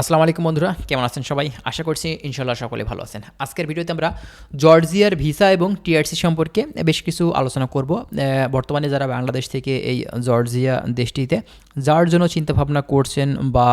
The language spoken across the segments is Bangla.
আসসালামু আলাইকুম বন্ধুরা, কেমন আছেন সবাই? আশা করছি ইনশাল্লাহ সকলে ভালো আছেন। আজকের ভিডিওতে আমরা জর্জিয়ার ভিসা এবং টিআরসি সম্পর্কে বেশ কিছু আলোচনা করব। বর্তমানে যারা বাংলাদেশ থেকে এই জর্জিয়া দেশটিতে যাওয়ার জন্য চিন্তাভাবনা করছেন বা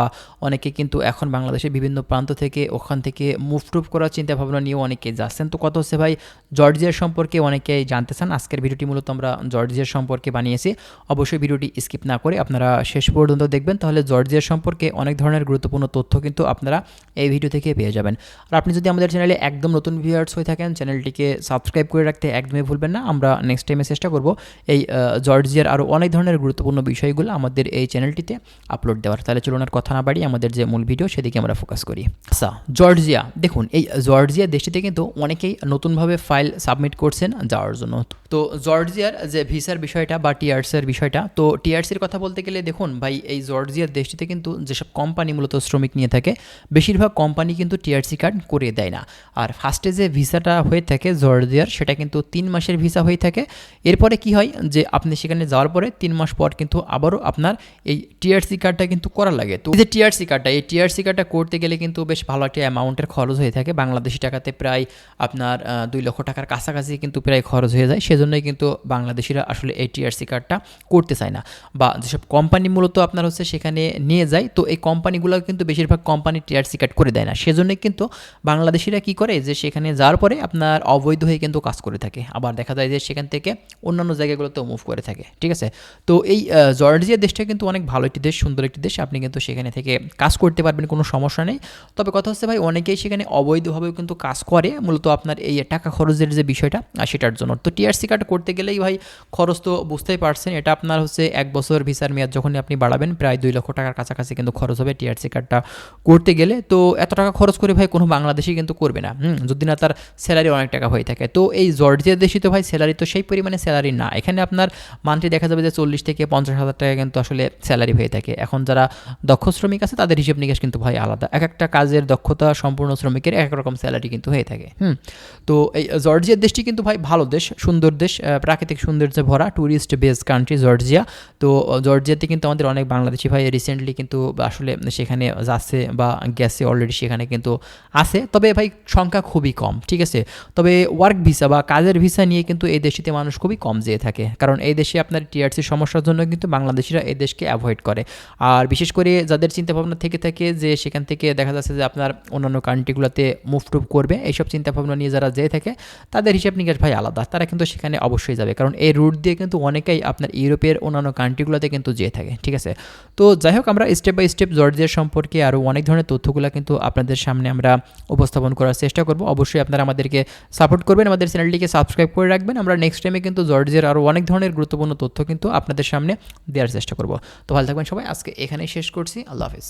অনেকে কিন্তু এখন বাংলাদেশের বিভিন্ন প্রান্ত থেকে ওখান থেকে মুভ টুভ করার চিন্তাভাবনা নিয়েও অনেকে যাচ্ছেন। তো কথা হচ্ছে ভাই, জর্জিয়ার সম্পর্কে অনেকেই জানতে চান। আজকের ভিডিওটি মূলত আমরা জর্জিয়ার সম্পর্কে বানিয়েছি। অবশ্যই ভিডিওটি স্কিপ না করে আপনারা শেষ পর্যন্ত দেখবেন, তাহলে জর্জিয়ার সম্পর্কে অনেক ধরনের গুরুত্বপূর্ণ তথ্য কিন্তু আপনারা এই ভিডিও থেকে পেয়ে যাবেন। আর আপনি যদি আমাদের চ্যানেলে একদম নতুন ভিউয়ার্স হয়ে থাকেন, চ্যানেলটিকে সাবস্ক্রাইব করে রাখতে একদমই ভুলবেন না। আমরা নেক্সট টাইমে চেষ্টা করব এই জর্জিয়ার আরও অনেক ধরনের গুরুত্বপূর্ণ বিষয়গুলো আমাদের এই চ্যানেলটিতে আপলোড দেওয়ার। তাহলে চলুন আর কথা না বাড়িয়ে আমাদের যে মূল ভিডিও সেদিকে আমরা ফোকাস করি। আচ্ছা, জর্জিয়া দেখুন, এই জর্জিয়া দেশটিতে কিন্তু অনেকেই নতুনভাবে ফাইল সাবমিট করছেন যাওয়ার জন্য। তো জর্জিয়ার যে ভিসার বিষয়টা বা টিআরসির বিষয়টা, তো টিআরসির কথা বলতে গেলে দেখুন ভাই, এই জর্জিয়ার দেশটিতে কিন্তু যেসব কোম্পানি মূলত শ্রমিক নিয়ে থাকে, বেশিরভাগ কোম্পানি কিন্তু টিআরসি কার্ড করিয়ে দেয় না। আর ফার্স্টে যে ভিসাটা হয়ে থাকে জর্জিয়ার, সেটা কিন্তু 3 মাসের ভিসা হয়ে থাকে। এরপরে কি হয় যে আপনি সেখানে যাওয়ার পরে 3 মাস পর কিন্তু আবারও আপনার এই টিআরসি কার্ডটা কিন্তু করা লাগে। তো এই যে টিআরসি কার্ডটা করতে গেলে কিন্তু বেশ ভালো একটা অ্যামাউন্টের খরচ হয়ে থাকে। বাংলাদেশি টাকাতে প্রায় আপনার 2 লক্ষ টাকার কাছাকাছি কিন্তু প্রায় খরচ হয়ে যায়। সেজন্যই কিন্তু বাংলাদেশিরা আসলে এই টিআরসি কার্ডটা করতে চায় না, বা যেসব কোম্পানি মূলত আপনার হচ্ছে সেখানে নিয়ে যায়, তো এই কোম্পানিগুলো কিন্তু বেশিরভাগ কোম্পানি টিআরসি কার্ড করে দেয় না। সেজন্যই কিন্তু বাংলাদেশিরা কি করে যে সেখানে যাওয়ার পরে আপনার অবৈধ হয়ে কিন্তু কাজ করে থাকে। আবার দেখা যায় যে সেখান থেকে অন্যান্য জায়গাগুলোতেও মুভ করে থাকে। ঠিক আছে, তো এই জর্জিয়া দেশটা কিন্তু অনেক ভালো একটি দেশ, সুন্দর একটি দেশ। আপনি কিন্তু সেখানে থেকে কাজ করতে পারবেন, কোনো সমস্যা নেই। তবে কথা হচ্ছে ভাই, অনেকেই সেখানে অবৈধভাবেও কিন্তু কাজ করে, মূলত আপনার এই টাকা খরচের যে বিষয়টা সেটার জন্য। তো টিআরসি কার্ড করতে গেলেই ভাই খরচ তো বুঝতেই পারছেন। এটা আপনার হচ্ছে 1 বছর ভিসার মেয়াদ যখনই আপনি বাড়াবেন, প্রায় 2 লক্ষ টাকার কাছাকাছি কিন্তু খরচ হবে টিআরসি কার্ডটা করতে গেলে। তো এত টাকা খরচ করে ভাই কোনো বাংলাদেশি কিন্তু করবে না, যদি না তার স্যালারি অনেক টাকা হয়ে থাকে। তো এই জর্জিয়া দেশে তো ভাই স্যালারি তো সেই পরিমাণে স্যালারি না। এখানে আপনার মান্থলি দেখা যাবে যে 40 থেকে 50 হাজার টাকা কিন্তু আসলে স্যালারি হয়ে থাকে। এখন যারা দক্ষ শ্রমিক আছে তাদের হিসেব নিকাশ কিন্তু ভাই আলাদা। এক একটা কাজের দক্ষতা সম্পূর্ণ শ্রমিকের এক রকম স্যালারি কিন্তু হয়ে থাকে। তো এই জর্জিয়া দেশটি কিন্তু ভাই ভালো দেশ, সুন্দর দেশ, প্রাকৃতিক সৌন্দর্যে ভরা, ট্যুরিস্ট বেসড কান্ট্রি জর্জিয়া। তো জর্জিয়াতে কিন্তু আমাদের অনেক বাংলাদেশি ভাই রিসেন্টলি কিন্তু আসলে সেখানে যাচ্ছে বা গেছে, অলরেডি সেখানে কিন্তু আছে। তবে ভাই সংখ্যা খুবই কম। ঠিক আছে, তবে ওয়ার্ক ভিসা বা কাজের ভিসা নিয়ে কিন্তু এই দেশটিতে মানুষ খুবই কম যেয়ে থাকে, কারণ এই দেশে আপনার টিআরসি সমস্যার জন্য কিন্তু বাংলাদেশিরা এই দেশকে অ্যাভয়েড করে। আর বিশেষ করে যাদের চিন্তাভাবনা থেকে থাকে যে সেখান থেকে দেখা যাচ্ছে যে আপনার অন্যান্য কান্ট্রিগুলোতে মুভ টুভ করবে, এইসব চিন্তাভাবনা নিয়ে যারা যেয়ে থাকে তাদের হিসাব নিকাশ ভাই আলাদা। তারা কিন্তু সেখানে অবশ্যই যাবে, কারণ এই রুট দিয়ে কিন্তু অনেকেই আপনার ইউরোপের অন্যান্য কান্ট্রিগুলোতে কিন্তু যেয়ে থাকে। ঠিক আছে, তো যাই হোক, আমরা স্টেপ বাই স্টেপ জর্জিয়ার সম্পর্কে আরও অনেক ধরনের তথ্যগুলো কিন্তু আপনাদের সামনে আমরা উপস্থাপন করার চেষ্টা করব। অবশ্যই আপনারা আমাদেরকে সাপোর্ট করবেন, আমাদের চ্যানেলটিকে সাবস্ক্রাইব করে রাখবেন। আমরা নেক্সট টাইমে কিন্তু জর্জিয়ার আরও অনেক ধরনের গুরুত্বপূর্ণ তথ্য কিন্তু আপনাদের সামনে দেওয়ার চেষ্টা করব। তো ভালো থাকবেন সবাই, আজকে এখানেই শেষ করছি। আল্লাহ হাফিজ।